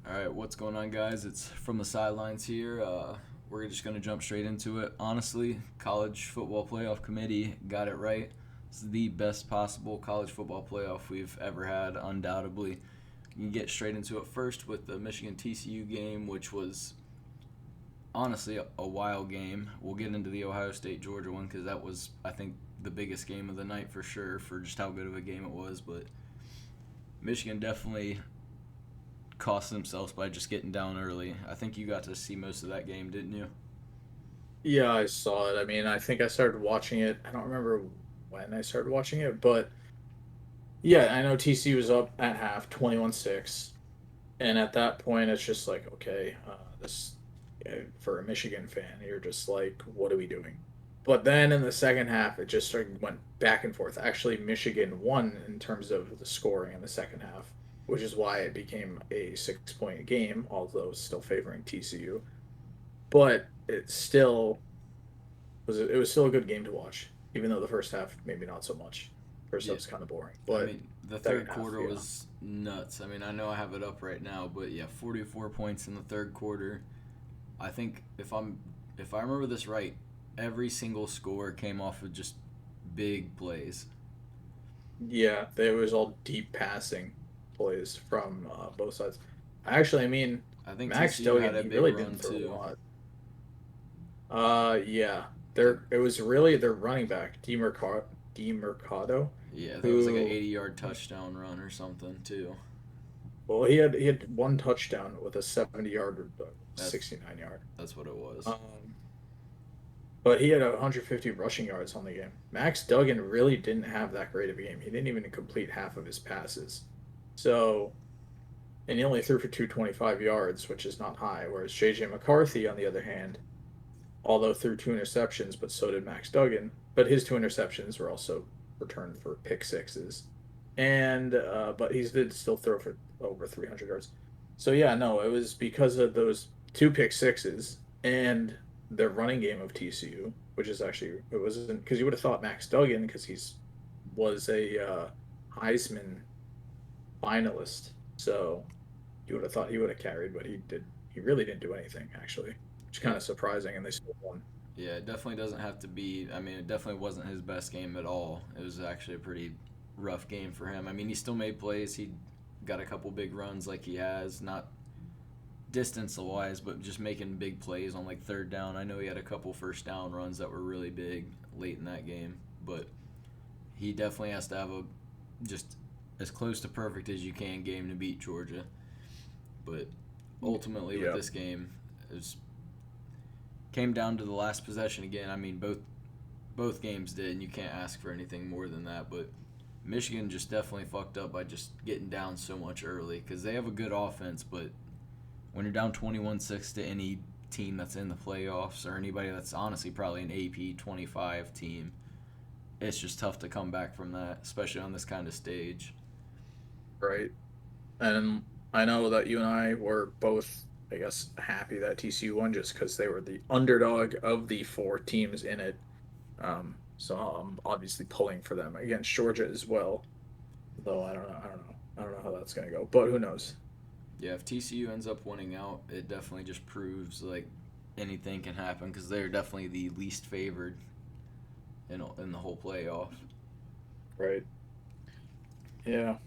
All right, what's going on, guys? It's from the sidelines here. We're just going to jump straight into it. Honestly, College Football Playoff Committee got it right. It's the best possible college football playoff we've ever had, undoubtedly. You can get straight into it first with the Michigan TCU game, which was honestly a wild game. We'll get into the Ohio State Georgia one because that was, I think, the biggest game of the night for sure for just how good of a game it was. But Michigan definitely cost themselves by just getting down early. I think you got to see most of that game, didn't you? Yeah, I saw it. I mean, I think I started watching it. I don't remember when I started watching it, but yeah, I know TC was up at half 21-6. And at that point, it's just like, okay, this for a Michigan fan, you're just like, what are we doing? But then in the second half, it just went back and forth. Actually, Michigan won in terms of the scoring in the second half, which is why it became a 6 point game, although still favoring TCU. But it still it was still a good game to watch, even though the first half maybe not so much. First half Yeah. was kind of boring, I but mean, the second third half, quarter yeah, was nuts. I mean, I know I have it up right now, but yeah, 44 points in the third quarter. I think if I remember this right, every single score came off of just big plays. yeah, there was all deep passing plays from both sides. Actually, I mean, I think Max TCU had Duggan, a he big really didn't run throw a too. lot. Yeah, Did there it was really their running back, Demercado, Yeah, there was like an who 80-yard touchdown run or something too. well he had one touchdown with a 70-yard, That's 69-yard. that's what it was. Um, But he had 150 rushing yards on the game. Max Duggan really didn't have that great of a game. He didn't even complete half of his passes. So, and he only threw for 225 yards, which is not high. Whereas JJ McCarthy, on the other hand, although threw two interceptions, but so did Max Duggan. But his two interceptions were also returned for pick sixes. And, but he did still throw for over 300 yards. So, yeah, no, it was because of those two pick sixes and their running game of TCU, which is actually, it wasn't, because you would have thought Max Duggan, because was a Heisman finalist. So you would have thought he would have carried, but he really didn't do anything, actually, which is kind Yeah, of surprising, and they still won. yeah, it definitely doesn't have to be. I mean, it definitely wasn't his best game at all. It was actually a pretty rough game for him. I mean, he still made plays. He got a couple big runs like he has, not distance wise, but just making big plays on like third down. I know he had a couple first down runs that were really big late in that game, but he definitely has to have a just as close to perfect as you can game to beat Georgia. But ultimately, with Yeah. this game, it was, came down to the last possession again. I mean, both games did, and you can't ask for anything more than that. But Michigan just definitely fucked up by just getting down so much early because they have a good offense, but when you're down 21-6 to any team that's in the playoffs or anybody that's honestly probably an AP 25 team, it's just tough to come back from that, especially on this kind of stage. Right. And I know that you and I were both, I guess, happy that TCU won just because they were the underdog of the four teams in it. So I'm obviously pulling for them against Georgia as well. Though I don't know. I don't know. I don't know how that's gonna go. But who knows? Yeah, if TCU ends up winning out, it definitely just proves like anything can happen because they're definitely the least favored in the whole playoff. Right. Yeah.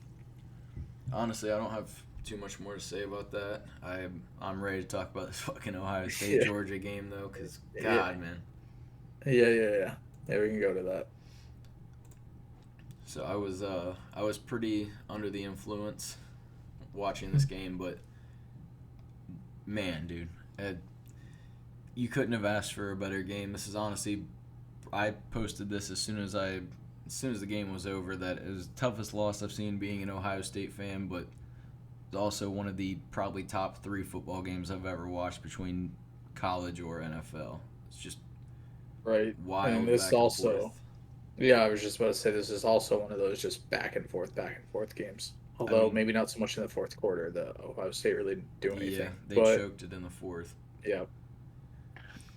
Honestly, I don't have too much more to say about that. I'm ready to talk about this fucking Ohio State Yeah. Georgia game though, because Yeah. God, man. Yeah. Yeah. Yeah. Yeah. We can go to that. So I was pretty under the influence watching this game, but man, dude, uh, you couldn't have asked for a better game. This is honestly, I posted this as soon as the game was over that it was the toughest loss I've seen being an Ohio State fan, but it's also one of the probably top three football games I've ever watched between college or NFL. It's just Right. And wild this back and also, forth. yeah, I was just about to say this is also one of those just back and forth games. I Although mean, maybe not so much in the fourth quarter. The Ohio State really didn't do yeah, anything. they But choked it in the fourth. yeah.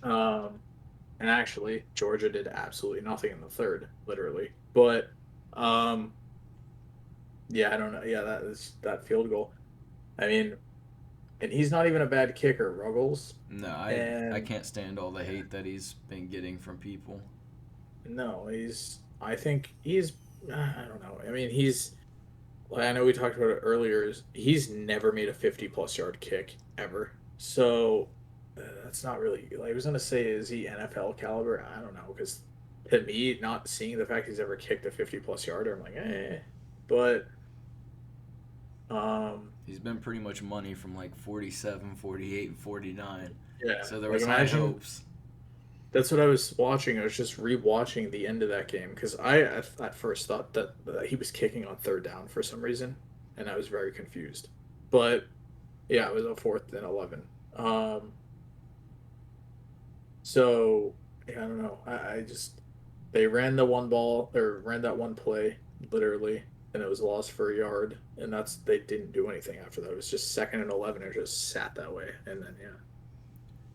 Um, and actually, Georgia did absolutely nothing in the third, literally. But yeah, I don't know. Yeah, that is that field goal. I mean, and he's not even a bad kicker, Ruggles. No, I And can't stand all the yeah, hate that he's been getting from people. no, I think he's. I don't know. I mean, he's. Like, I know we talked about it earlier. He's never made a 50-plus yard kick ever. So that's not really. Like, I was gonna say, is he NFL caliber? I don't know, because to me, not seeing the fact he's ever kicked a 50-plus yarder, I'm like, eh. But um, He's been pretty much money from like 47, 48, and 49. yeah. So there Like, was high imagine hopes. that's what I was watching. I was just rewatching the end of that game because I at first thought that he was kicking on third down for some reason, and I was very confused. But yeah, it was a 4th and 11. So yeah, I don't know. I just they ran the one ball or ran that one play literally, and it was lost for a yard, and they didn't do anything after that. It was just 2nd and 11. It just sat that way, and then yeah.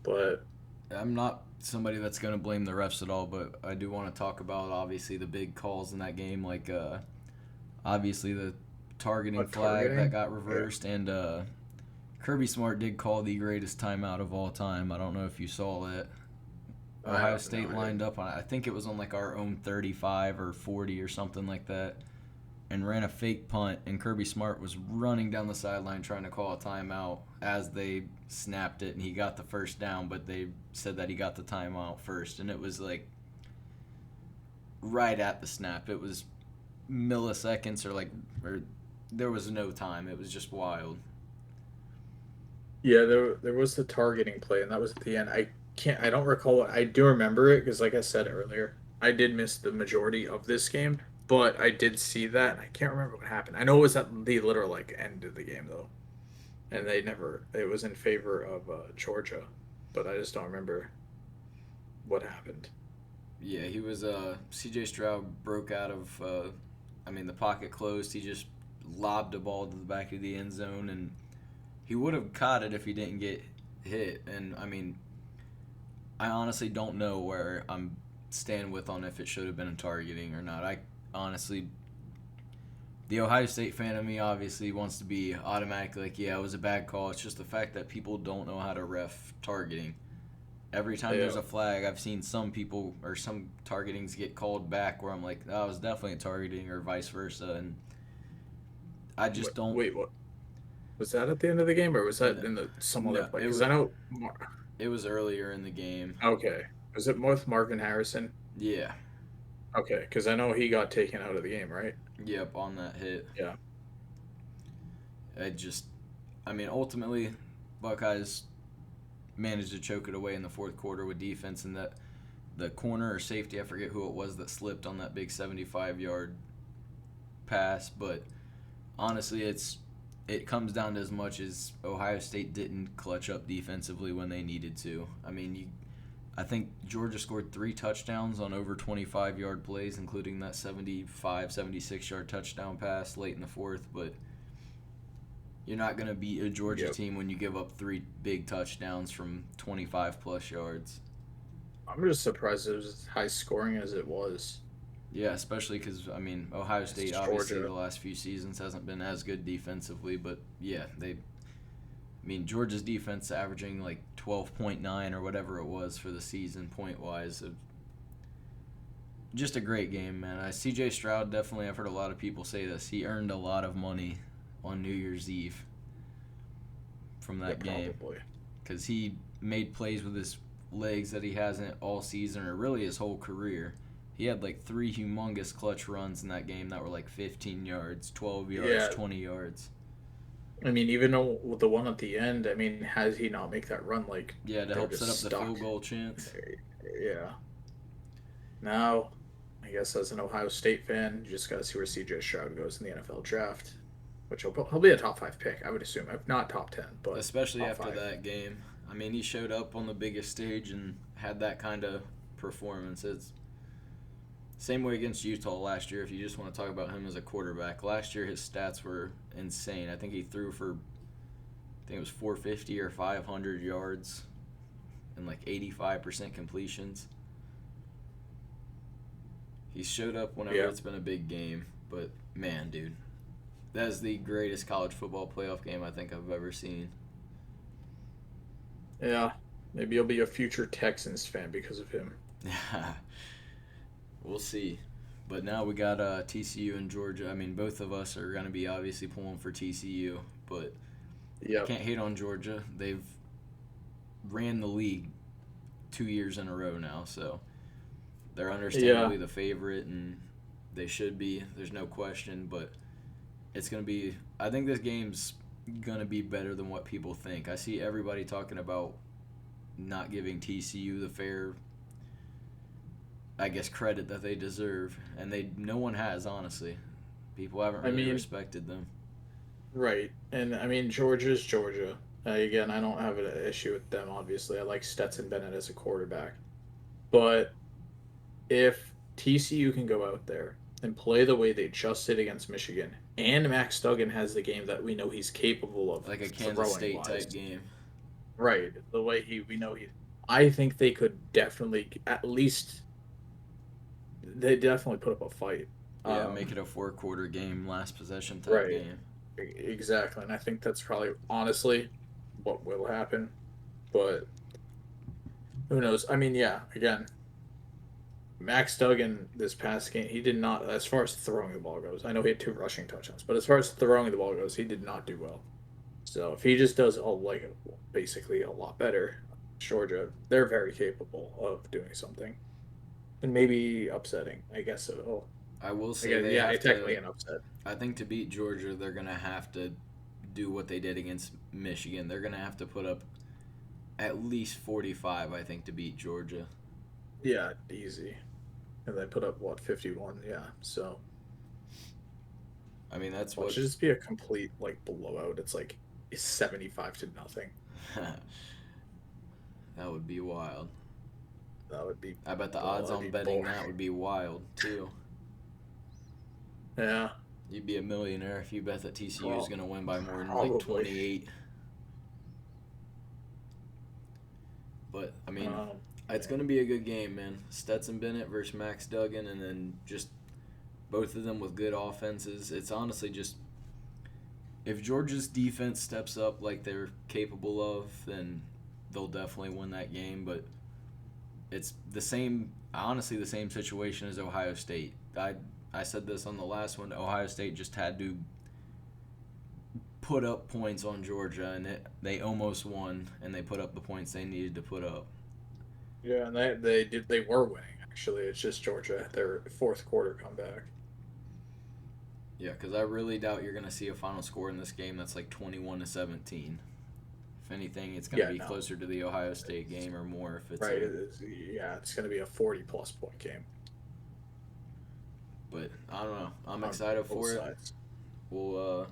But I'm not somebody that's going to blame the refs at all, but I do want to talk about obviously the big calls in that game, like obviously the targeting flag that targeting, got yeah, reversed, and Kirby Smart did call the greatest timeout of all time. I don't know if you saw that. I Ohio don't know. State I lined didn't. up on, I think it was on like our own 35 or 40 or something like that, and ran a fake punt, and Kirby Smart was running down the sideline trying to call a timeout as they snapped it, and he got the first down, but they said that he got the timeout first, and it was like right at the snap. It was milliseconds or there was no time. It was just wild. Yeah, there was the targeting play, and that was at the end. I don't recall it. I do remember it because, like I said earlier, I did miss the majority of this game, but I did see that, and I can't remember what happened. I know it was at the literal like end of the game though, and they never. It was in favor of Georgia, but I just don't remember what happened. Yeah, he was CJ Stroud broke out of the pocket closed. He just lobbed a ball to the back of the end zone, and he would have caught it if he didn't get hit. And I honestly don't know where I'm stand with on if it should have been a targeting or not. I honestly, the Ohio State fan of me obviously wants to be automatically like, yeah, it was a bad call. It's just the fact that people don't know how to ref targeting. Every time Yeah, there's a flag, I've seen some people or some targetings get called back where I'm like, that was definitely a targeting or vice versa. And I just don't. wait, what was that at the end of the game, or was that No, in the some other no play? Because I know. it was earlier in the game. Okay, was it with Marvin Harrison? Yeah. Okay, because I know he got taken out of the game, right? Yep, on that hit. Yeah. I just, ultimately, Buckeyes managed to choke it away in the fourth quarter with defense, and that the corner or safety, I forget who it was that slipped on that big 75-yard pass, but honestly, it comes down to as much as Ohio State didn't clutch up defensively when they needed to. I think Georgia scored 3 touchdowns on over 25-yard plays, including that 75, 76-yard touchdown pass late in the fourth, but you're not going to beat a Georgia Yep. team when you give up 3 big touchdowns from 25-plus yards. I'm just surprised it was as high scoring as it was. Yeah, especially because, Ohio It's State obviously Georgia. the last few seasons hasn't been as good defensively, but yeah, Georgia's defense averaging like 12.9 or whatever it was for the season point wise. Just a great game, man. CJ Stroud definitely, I've heard a lot of people say this, he earned a lot of money on New Year's Eve from Yeah, that game probably. because he made plays with his legs that he hasn't all season or really his whole career. He had like 3 humongous clutch runs in that game that were like 15 yards, 12 yards, Yeah, 20 yards. I mean, even though with the one at the end, I mean, has he not make that run? Like Yeah, to they're help set just up the stuck. field goal chance. Yeah. Now, I guess as an Ohio State fan, you just got to see where CJ Stroud goes in the NFL draft, which he'll be a top 5 pick, I would assume. If not top 10, but Especially top after 5. that game. He showed up on the biggest stage and had that kind of performance. It's same way against Utah last year. If you just want to talk about him as a quarterback, last year his stats were insane. I think he threw for, I think it was 450 or 500 yards and like 85% completions. He showed up whenever Yeah. it's been a big game, but man, dude, that is the greatest college football playoff game I think I've ever seen. Yeah, maybe you'll be a future Texans fan because of him. We'll see. But now we got TCU and Georgia. I mean, both of us are going to be obviously pulling for TCU, but I Yep. can't hate on Georgia. They've ran the league 2 years in a row now, so they're Yeah. understandably the favorite, and they should be. There's no question, but it's going to be. I think this game's going to be better than what people think. I see everybody talking about not giving TCU the fair, I guess, credit that they deserve, and no one has, honestly. People haven't I really mean, respected them. right. And I mean, Georgia's Georgia. Again, I don't have an issue with them, obviously. I like Stetson Bennett as a quarterback. But if TCU can go out there and play the way they just did against Michigan, and Max Duggan has the game that we know he's capable of Like a Kansas throwing State type wise, game. right? The way we know I think they could definitely at least they definitely put up a fight. Yeah, make it Um, a 4 quarter game, last possession type right. game. Exactly. And I think that's probably honestly what will happen. But who knows? I mean, yeah, again, Max Duggan this past game, he did not, as far as throwing the ball goes, I know he had two rushing touchdowns, but as far as throwing the ball goes, he did not do well. So if he just does basically a lot better, Georgia, they're very capable of doing something and maybe upsetting. I guess so. Oh, I will I say guess they yeah, have technically to. an upset. I think to beat Georgia, they're going to have to do what they did against Michigan. They're going to have to put up at least 45, I think, to beat Georgia. Yeah, easy. And they put up what 51. Yeah, so I mean, that's watch what. it just be a complete like blowout. It's 75-0. That would be wild. That would be I bet the well, odds that'd on be betting boring. that would be wild, too. Yeah, You'd be a millionaire if you bet that TCU is well, going to win by more than like probably. 28. But, I mean, it's Yeah. going to be a good game, man. Stetson Bennett versus Max Duggan, and then just both of them with good offenses. It's honestly just if Georgia's defense steps up like they're capable of, then they'll definitely win that game. But it's honestly, the same situation as Ohio State. I said this on the last one. Ohio State just had to put up points on Georgia, and they almost won, and they put up the points they needed to put up. Yeah, and they were winning actually. It's just Georgia, their fourth quarter comeback. Yeah, because I really doubt you're going to see a final score in this game that's like 21-17. If anything, it's going to Yeah, be no. closer to the Ohio State game or more if it's Right. a. Yeah, it's going to be a 40-plus point game But I don't know. I'm on excited both for it. sides. We'll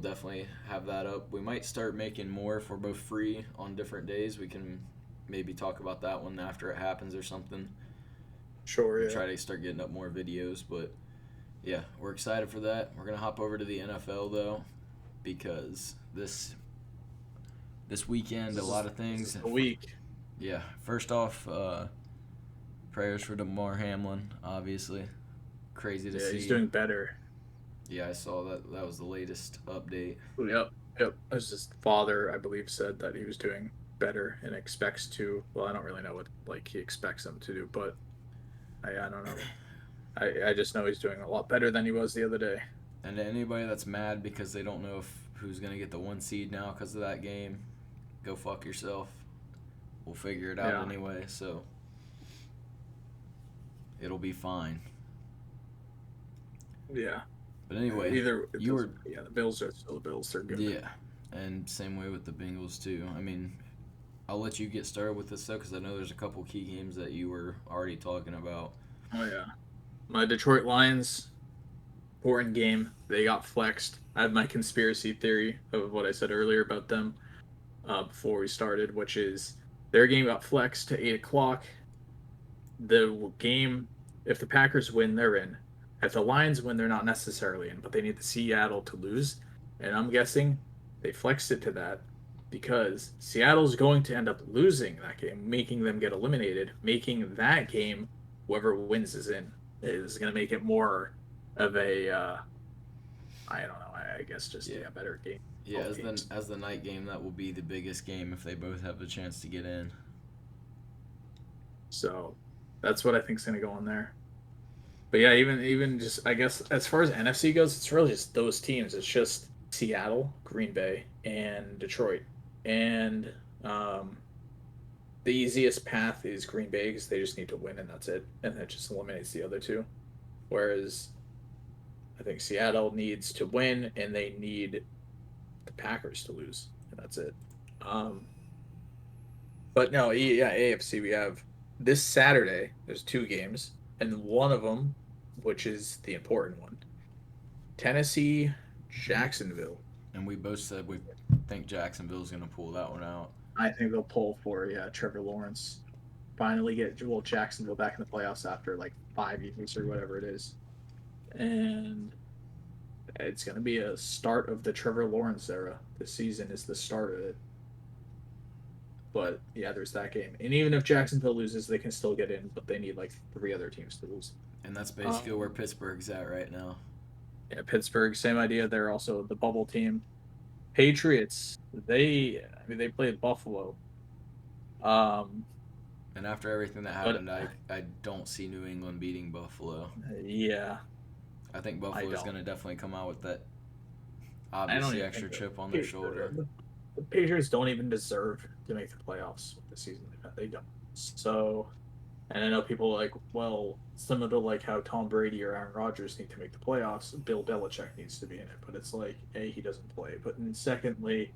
definitely have that up. We might start making more if we're both free on different days. We can maybe talk about that one after it happens or something. Sure, And yeah. try to start getting up more videos. But yeah, we're excited for that. We're gonna hop over to the NFL though, because this weekend a lot of This is things. the week. Yeah, first off, prayers for Damar Hamlin. Obviously, crazy to Yeah, he's see. doing better. Yeah, I saw that. That was the latest update. Yep. Yep. As his father, I believe, said that he was doing better and expects to. Well, I don't really know what like he expects him to do, but I don't know. I just know he's doing a lot better than he was the other day. And to anybody that's mad because they don't know if who's gonna get the 1 seed now because of that game, go fuck yourself. We'll figure it out Yeah. anyway, so it'll be fine. Yeah. But anyway, Either it you doesn't. were Yeah, the Bills are still the Bills. They're good. yeah, and same way with the Bengals too. I mean, I'll let you get started with this though because I know there's a couple key games that you were already talking about. Oh yeah. My Detroit Lions, important game. They got flexed. I had my conspiracy theory of what I said earlier about them before we started, which is their game got flexed to 8 o'clock. The game, if the Packers win, they're in. If the Lions win, they're not necessarily in, but they need the Seattle to lose. And I'm guessing they flexed it to that because Seattle's going to end up losing that game, making them get eliminated, making that game, whoever wins is in. It is going to make it more of a I don't know. I guess just Yeah, better game. yeah. Both games. As the night game, that will be the biggest game if they both have the chance to get in. So that's what I think is going to go on there. But yeah, even just I guess as far as NFC goes, it's really just those teams. It's just Seattle, Green Bay, and Detroit. And um, the easiest path is Green Bay because they just need to win and that's it, and that just eliminates the other two. Whereas I think Seattle needs to win and they need the Packers to lose, and that's it. Um, but no, yeah, AFC we have this Saturday. There's two games, and one of them, which is the important one, Tennessee, Jacksonville. And we both said we think Jacksonville's going to pull that one out. I think they'll pull for Trevor Lawrence. Finally get Joel Jacksonville back in the playoffs after like 5 years or whatever it is, and it's going to be a start of the Trevor Lawrence era. This season is the start of it. But yeah, there's that game, and even if Jacksonville loses, they can still get in, but they need like three other teams to lose. And that's basically where Pittsburgh's at right now. Yeah, Pittsburgh, same idea. They're also the bubble team. Patriots, they played Buffalo. Um, And after everything that but happened, I don't see New England beating Buffalo. yeah, I think I Buffalo's don't. going to definitely come out with that I don't obviously even extra think chip on their shoulder. the Patriots don't even deserve to make the playoffs this season. They don't. So, and I know people are like, well, similar to like how Tom Brady or Aaron Rodgers need to make the playoffs, Bill Belichick needs to be in it. But it's like, A, he doesn't play. But then secondly,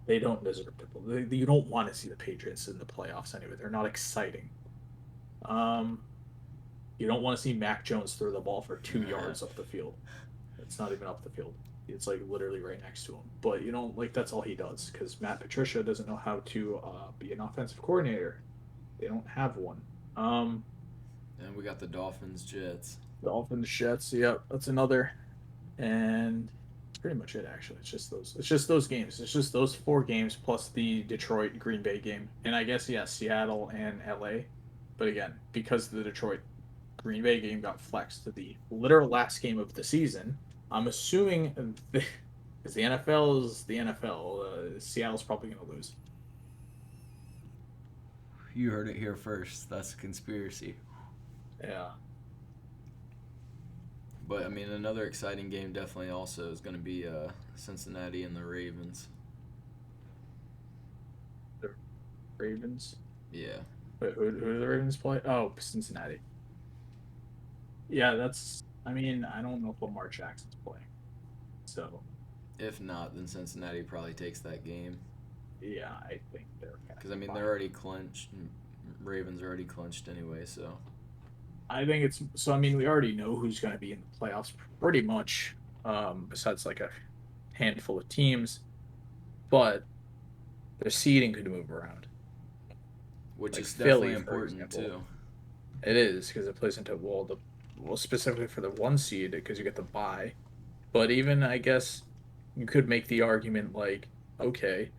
they don't deserve to play. You don't want to see the Patriots in the playoffs anyway. They're not exciting. Um, you don't want to see Mac Jones throw the ball for 2 yards up the field. It's not even up the field. It's like literally right next to him. But you know, like that's all he does because Matt Patricia doesn't know how to be an offensive coordinator. They don't have one. And we got the Dolphins, Jets. Dolphins, Jets. Yep, that's another. And that's pretty much it. Actually, it's just those. It's just those games. It's just those 4 games plus the Detroit Green Bay game. And I guess Seattle and LA. But again, because the Detroit Green Bay game got flexed to the literal last game of the season, I'm assuming because the NFL is the NFL, Seattle's probably going to lose. You heard it here first. That's a conspiracy. Yeah. But I mean, another exciting game definitely also is going to be Cincinnati and the Ravens. The Ravens. Yeah. Wait, who do the Ravens play? Oh, Cincinnati. Yeah, that's. I mean, I don't know if Lamar Jackson's playing. So, If not, then Cincinnati probably takes that game. yeah, I think they're kind Because I of mean, fine. they're already clinched. Ravens are already clinched anyway, so. I think it's so. I mean, we already know who's going to be in the playoffs pretty much, besides like a handful of teams, but their seeding could move around. Which Like is definitely Philly, for important example, too. it is because it plays into specifically for the 1 seed because you get the bye. But even I guess you could make the argument like, okay,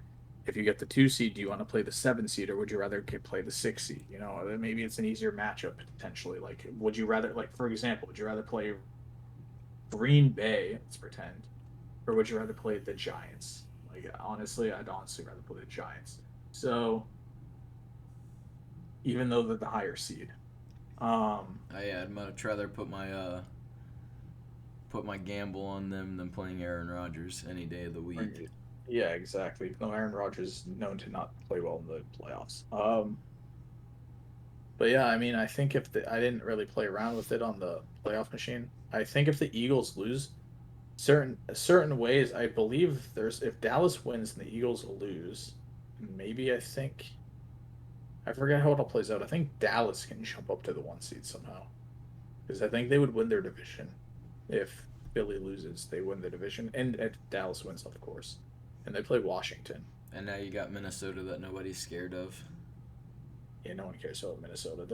if you get the 2 seed, do you want to play the 7 seed or would you rather play the 6 seed? You know, maybe it's an easier matchup potentially. Like, would you rather, like, for example, would you rather play Green Bay, let's pretend, or would you rather play the Giants? Like, honestly, I'd honestly rather play the Giants. So, even though they're the higher seed. I'd much rather put my gamble on them than playing Aaron Rodgers any day of the week. Yeah, exactly. No, Aaron Rodgers is known to not play well in the playoffs. But yeah, I mean, I think I didn't really play around with it on the playoff machine. I think if the Eagles lose certain ways, I believe there's if Dallas wins and the Eagles lose, maybe I forget how it all plays out. I think Dallas can jump up to the 1 seed somehow because I think they would win their division if Philly loses. They win the division, and if Dallas wins, of course, and they play Washington. And now you got Minnesota that nobody's scared of. Yeah, no one cares about Minnesota.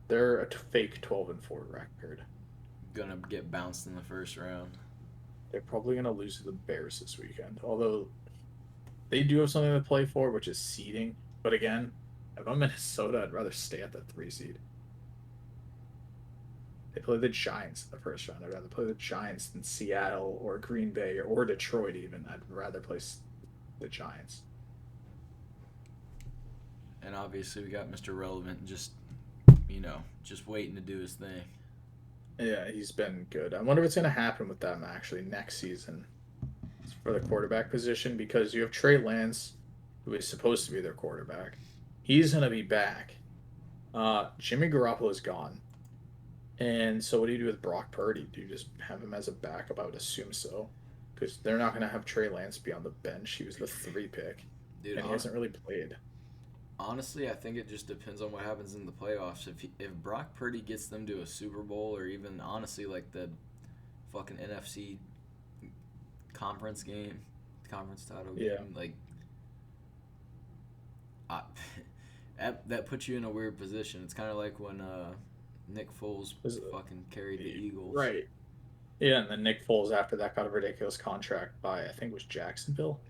They're a fake 12-4 record. Gonna get bounced in the first round. They're probably gonna lose to the Bears this weekend. Although they do have something to play for, which is seeding. But again, if I'm Minnesota, I'd rather stay at that 3 seed. They play the Giants in the first round. I'd rather play the Giants than Seattle or Green Bay or Detroit even. I'd rather play the Giants. And obviously we got Mr. Relevant just waiting to do his thing. Yeah, he's been good. I wonder what's going to happen with them actually next season for the quarterback position because you have Trey Lance, who is supposed to be their quarterback. He's going to be back. Jimmy Garoppolo is gone. And so what do you do with Brock Purdy? Do you just have him as a backup? I would assume so. Because they're not going to have Trey Lance be on the bench. He was the 3 pick. Dude, And he hasn't really played. honestly, I think it just depends on what happens in the playoffs. If Brock Purdy gets them to a Super Bowl or even honestly like the fucking NFC conference title Yeah. game, like I, that puts you in a weird position. It's kind of like when Nick Foles fucking carried the Eagles. Right. Yeah, and then Nick Foles after that got a ridiculous contract by I think it was Jacksonville,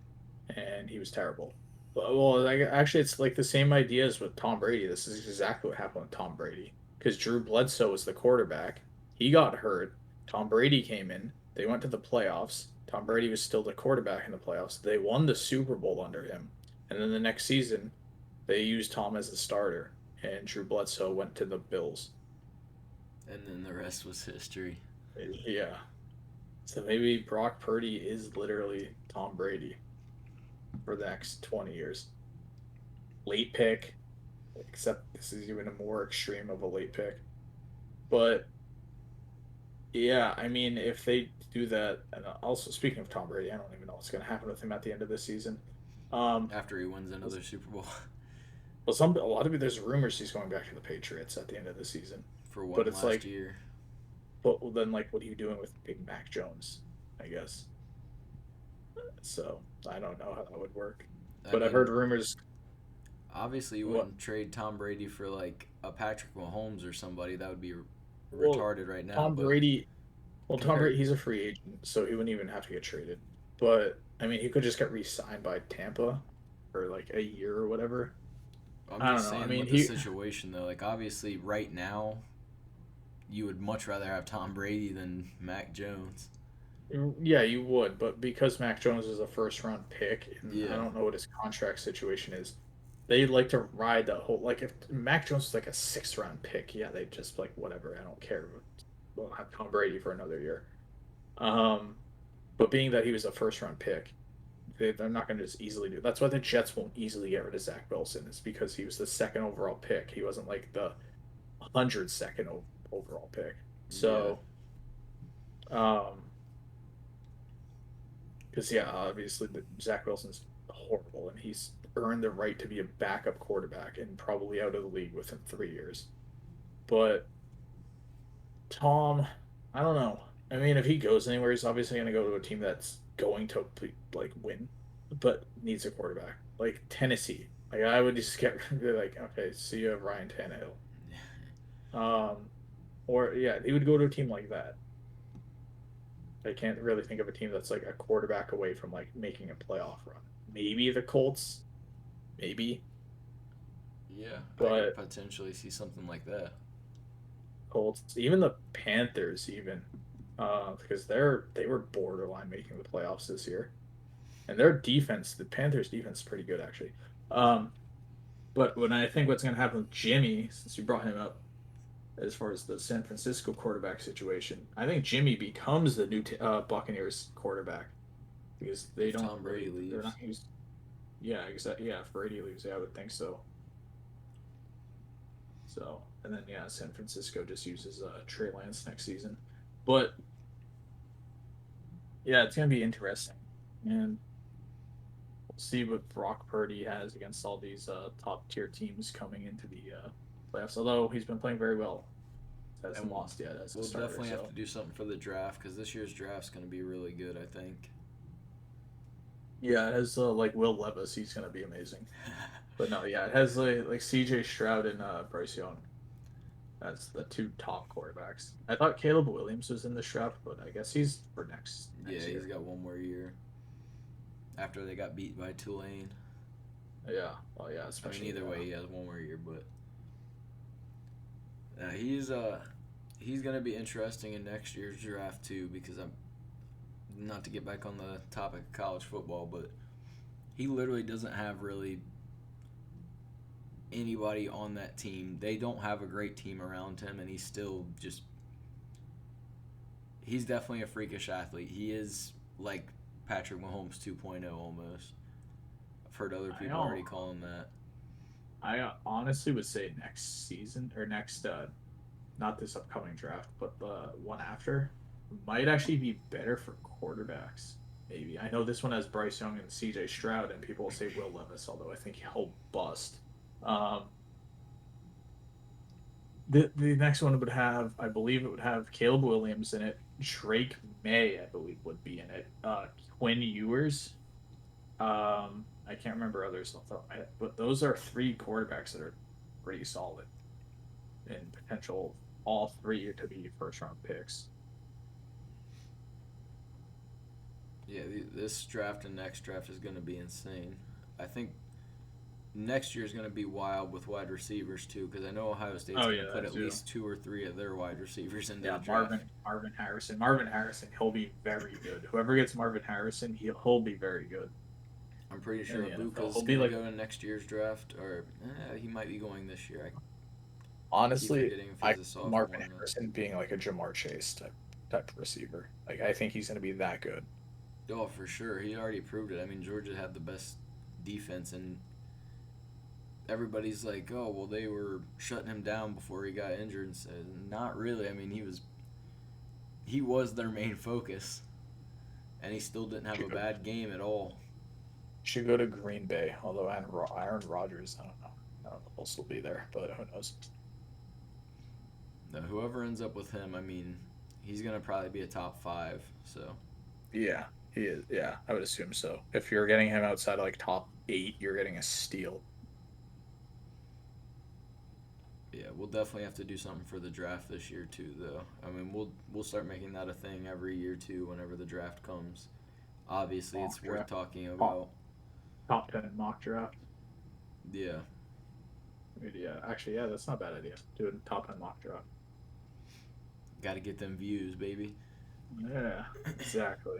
and he was terrible. Well, like, actually, it's like the same idea as with Tom Brady. This is exactly what happened with Tom Brady because Drew Bledsoe was the quarterback. He got hurt. Tom Brady came in. They went to the playoffs. Tom Brady was still the quarterback in the playoffs. They won the Super Bowl under him, and then the next season, they used Tom as the starter, and Drew Bledsoe went to the Bills. And then the rest was history. Yeah. So maybe Brock Purdy is literally Tom Brady for the next 20 years. Late pick, except this is even a more extreme of a late pick. But yeah, I mean, if they do that, and also speaking of Tom Brady, I don't even know what's going to happen with him at the end of the season. Um, After he wins another Super Bowl. well, a lot of it, there's rumors he's going back to the Patriots at the end of the season. For one But it's last like, year. but then like, what are you doing with Big Mac Jones? I guess. So I don't know how that would work. I But I've mean, heard rumors. obviously you What? wouldn't trade Tom Brady for like a Patrick Mahomes or somebody. That would be Well, retarded right now. Tom But Brady. Well, Tom compared, Brady, he's a free agent, so he wouldn't even have to get traded. But I mean, he could just get re-signed by Tampa for like a year or whatever. I'm I don't just know. I saying mean, with the he. situation though, like obviously right now, you would much rather have Tom Brady than Mac Jones. Yeah, you would, but because Mac Jones is a first round pick, and I Yeah, don't know what his contract situation is, they like to ride that whole. Like if Mac Jones was like a 6th round pick, yeah, they just like whatever. I don't care. We'll have Tom Brady for another year. Um, but being that he was a 1st round pick, they're not going to just easily do. That's why the Jets won't easily get rid of Zach Wilson. Is because he was the second overall pick. He wasn't like the 102nd overall pick. yeah, So, um, because yeah, obviously Zach Wilson's horrible, and he's earned the right to be a backup quarterback and probably out of the league within 3 years. But Tom, I don't know. I mean, if he goes anywhere, he's obviously going to go to a team that's going to like win, but needs a quarterback. Like Tennessee, like I would just get like, okay, so you have Ryan Tannehill, um, or yeah, he would go to a team like that. I can't really think of a team that's like a quarterback away from like making a playoff run. Maybe the Colts, maybe, yeah. I could but potentially see something like that. Colts, even the Panthers, even because they were borderline making the playoffs this year, and their defense, the Panthers' defense, is pretty good actually. Um, but when I think what's going to happen with Jimmy, since you brought him up, as far as the San Francisco quarterback situation, I think Jimmy becomes the new Buccaneers quarterback because they If don't Tom Brady really, they're leaves, not used. Yeah, exactly. Yeah, if Brady leaves, yeah, I would think so. So, and then yeah, San Francisco just uses Trey Lance next season. But yeah, it's gonna be interesting, and we'll see what Brock Purdy has against all these top tier teams coming into the playoffs. Although he's been playing very well, hasn't and lost yet as a we'll starter. definitely have So to do something for the draft because this year's draft's going to be really good. I think. yeah, it has like Will Levis, he's gonna be amazing. But no, yeah, it has like C.J. Stroud and Bryce Young. That's the 2 top quarterbacks. I thought Caleb Williams was in the draft, but I guess he's for Yeah, next he's year. got one more year after they got beat by Tulane. Yeah, well, yeah, I mean, especially either way, he has one more year, but he's he's gonna be interesting in next year's draft too because I'm not to get back on the topic of college football, but he literally doesn't have really anybody on that team. They don't have a great team around him, and he's still just. He's definitely a freakish athlete. He is like Patrick Mahomes 2.0 almost. I've heard other I people don't. already call him that. I honestly would say next season or next, not this upcoming draft, but the one after, might actually be better for quarterbacks. Maybe I know this one has Bryce Young and C.J. Stroud, and people will say Will Levis, although I think he'll bust. Um, the next one would have, I believe, it would have Caleb Williams in it. Drake May, I believe, would be in it. Quinn Ewers. I can't remember others off the top of my head, but those are three quarterbacks that are pretty solid and potential all three to be first round picks. Yeah, this draft and next draft is going to be insane. I think next year is going to be wild with wide receivers too, because I know Ohio State's Oh going yeah, to put that at too. least two or three of their wide receivers into Yeah, the draft. Marvin Harrison. Marvin Harrison, he'll be very good. Whoever gets Marvin Harrison, he'll be very good I'm pretty in sure the NFL. Ibuka's He'll be going to like, go to next year's draft, or he might be going this year. I keep honestly, forgetting if I he's a Marvin sophomore or not. Harrison being like a Jamar Chase type of receiver. Like I think he's gonna be that good. Oh, for sure. He already proved it. I mean, Georgia had the best defense, and everybody's like, oh, well, they were shutting him down before he got injured. And said, not really. I mean, he was their main focus, and he still didn't have a Should go, bad game at all. should go to Green Bay. Although Aaron Rodgers, I don't know. I don't know if he'll still be there, but who knows? Now, whoever ends up with him, I mean, he's gonna probably be a top five. So Yeah, he is. Yeah, I would assume so. If you're getting him outside of like top 8, you're getting a steal. yeah, we'll definitely have to do something for the draft this year too, though. I mean, we'll start making that a thing every year too, whenever the draft comes. Obviously, Mock it's worth draft, talking top about. top 10 mock draft. Yeah, Yeah, actually, yeah, that's not a bad idea. Do a top 10 mock draft. got to get them views, baby. Yeah, exactly.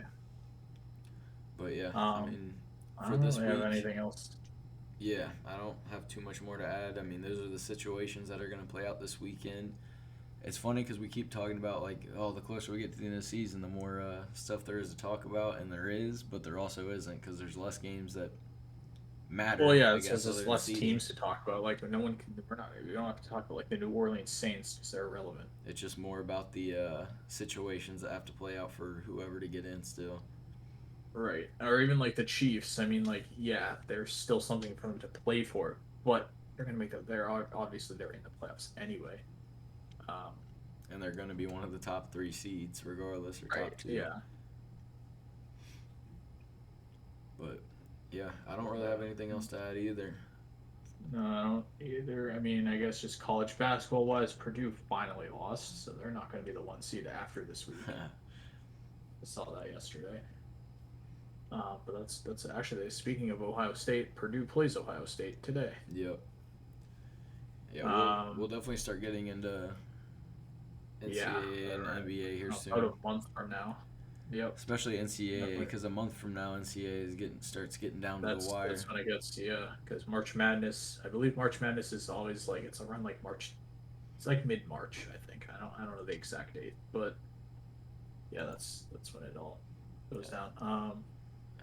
But yeah, I Um, mean, I for don't this really have week, anything else. yeah, I don't have too much more to add. I mean, those are the situations that are going to play out this weekend. It's funny because we keep talking about like, oh, the closer we get to the end of the season, the more stuff there is to talk about, and there is, but there also isn't because there's less games that Well, matter, yeah, I it says guess, other there's than less seeding. teams to talk about. Like, no one can. We're not. We don't have to talk about like the New Orleans Saints because they're irrelevant. It's just more about the situations that have to play out for whoever to get in still. Right. Or even like the Chiefs. I mean, like, yeah, there's still something for them to play for, but they're gonna make it. Obviously they're in the playoffs anyway. Um, And they're going to be one of the top three seeds, regardless, or right. top two. Yeah. But yeah, I don't But, really have anything else to add either. no, I don't either. I mean, I guess just college basketball wise, Purdue finally lost, so they're not going to be the one seed after this week. I saw that yesterday. But that's actually speaking of Ohio State. Purdue plays Ohio State today. Yep. Yeah, we'll Um, definitely start getting into yeah, NCAA and NBA here about soon. a month from now. Yep. Especially NCAA, Definitely. because a month from now NCAA is getting starts getting down to the That's wire. when it gets, yeah, because March Madness. I believe March Madness is always like it's around like March. It's like mid March, I think. I don't know the exact date, but yeah, that's when it all goes Yeah. down.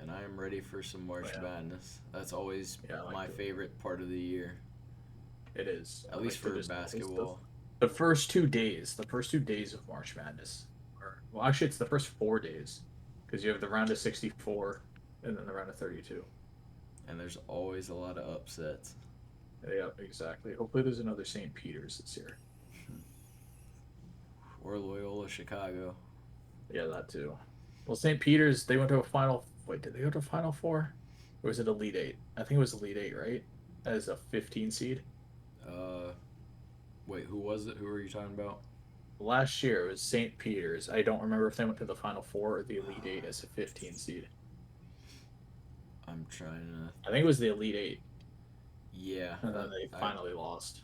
And I am ready for some March But yeah, Madness. That's always yeah, I like my favorite part of the year, it is. I at least like to for just always basketball. the first 2 days of March Madness, or well, actually, it's the first 4 days, because you have the round of 64 and then the round of 32. And there's always a lot of upsets. Yeah, exactly. Hopefully, there's another St. Peter's this year. Or Loyola Chicago. Yeah, that too. Well, St. Peter's, they went to a final. Wait, did they go to a final four? Or was it Elite Eight? I think it was Elite Eight, right? As a 15 seed. Uh, Wait, who was it? Who were you talking about? Last year it was St. Peter's. I don't remember if they went to the final four or the Elite Eight as a 15 seed. I'm trying to. I think it was the Elite Eight, Yeah, and then they I finally lost.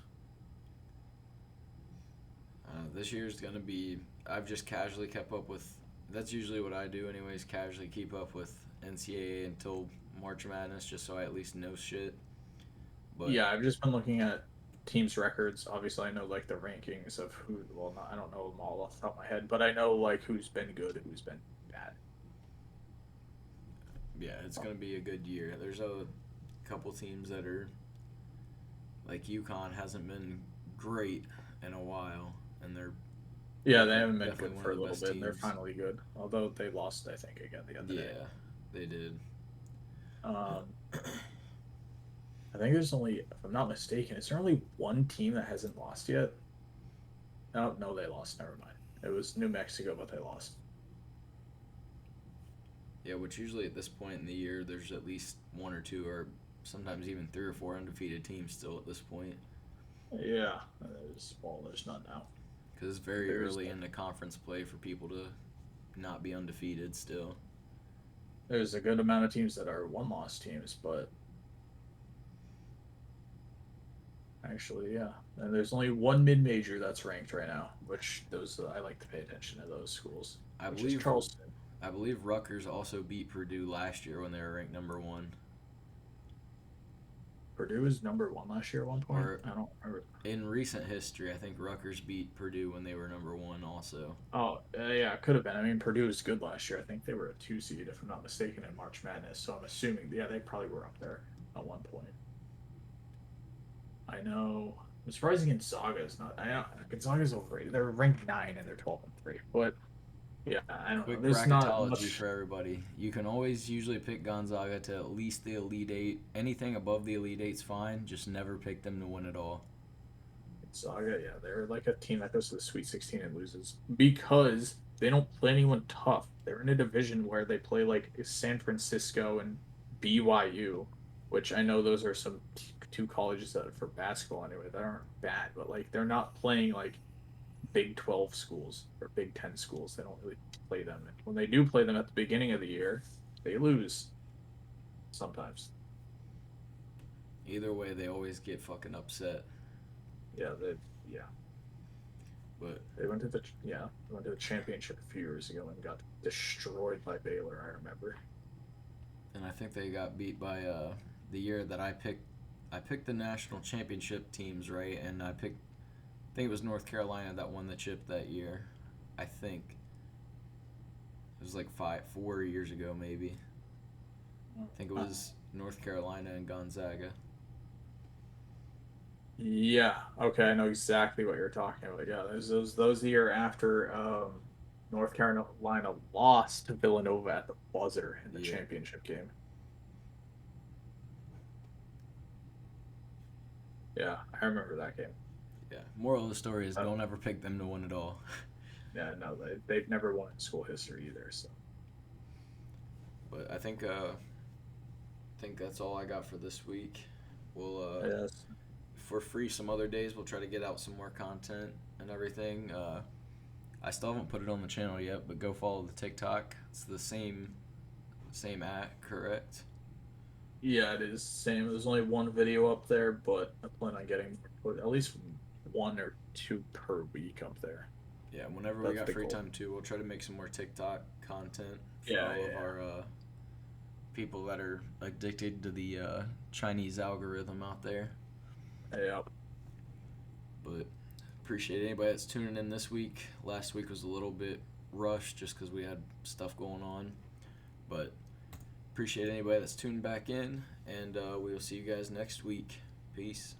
This year's gonna be. I've just casually kept up with. That's usually what I do, anyways. Casually keep up with NCAA until March Madness, just so I at least know shit. But Yeah, I've just been looking at teams' records. Obviously, I know like the rankings of who. Well, not, I don't know them all off the top of my head, but I know like who's been good and who's been bad. yeah, it's gonna be a good year. There's a couple teams that are like UConn hasn't been great in a while, and they're Yeah, they haven't been definitely good one for of a the little best bit, and they're teams. finally good. Although they lost, I think, again the other day. Yeah, they did. Um, I think there's only, if I'm not mistaken, is there only one team that hasn't lost yet? Oh, no, they lost. Never mind. It was New Mexico, but they lost. Yeah, which usually at this point in the year, there's at least one or two, or sometimes even three or four undefeated teams still at this point. Yeah, there's none now. Because it's very There's early into conference play for people to not be undefeated still. there's a good amount of teams that are one-loss teams, but actually, yeah, and there's only one mid-major that's ranked right now, which those I like to pay attention to those schools, I which is believe Charleston. I believe Rutgers also beat Purdue last year when they were ranked number one. Purdue was number one last year at one point. Or I don't remember. in recent history, I think Rutgers beat Purdue when they were number one also. Oh, yeah, it could have been. I mean, Purdue was good last year. I think they were a two seed, if I'm not mistaken, in March Madness. So I'm assuming, yeah, they probably were up there at one point. I know. I'm surprised Gonzaga is not. I know Gonzaga's overrated. They're ranked 9 and they're 12-3. But yeah, I don't know. Quick There's not bracketology much. for everybody. You can always usually pick Gonzaga to at least the Elite Eight. Anything above the Elite Eight's fine. Just never pick them to win it all. Gonzaga, yeah, they're like a team that goes to the Sweet 16 and loses because they don't play anyone tough. They're in a division where they play like San Francisco and BYU, which I know those are some two colleges that for basketball anyway that aren't bad, but like they're not playing like Big 12 schools or Big 10 schools. They don't really play them. And when they do play them at the beginning of the year, they lose sometimes. Either way, they always get fucking upset. Yeah, yeah. But They went to the championship a few years ago and got destroyed by Baylor. I remember. and I think they got beat by the year that I picked. I picked the national championship teams right, and I think it was North Carolina that won the chip that year. I think it was like 4 years ago, maybe. I think it was North Carolina and Gonzaga. Yeah. Okay, I know exactly what you're talking about. Yeah, there's those the year after North Carolina lost to Villanova at the buzzer in the Yeah, championship game. Yeah, I remember that game. yeah. Moral of the story is Uh, don't ever pick them to win it all. yeah, no, they've never won in school history either. So But I think that's all I got for this week. We'll yes, if we're free some other days, we'll try to get out some more content and everything. I still haven't put it on the channel yet, but go follow the TikTok. It's the same at, correct? yeah, it is same. There's only one video up there, but I plan on getting at least one or two per week up there. Yeah, whenever we That's got the free goal. time too, we'll try to make some more TikTok content for Yeah, all of yeah, our people that are addicted to the Chinese algorithm out there. yeah. But appreciate anybody that's tuning in this week. Last week was a little bit rushed just because we had stuff going on. But appreciate anybody that's tuned back in, and we will see you guys next week. Peace.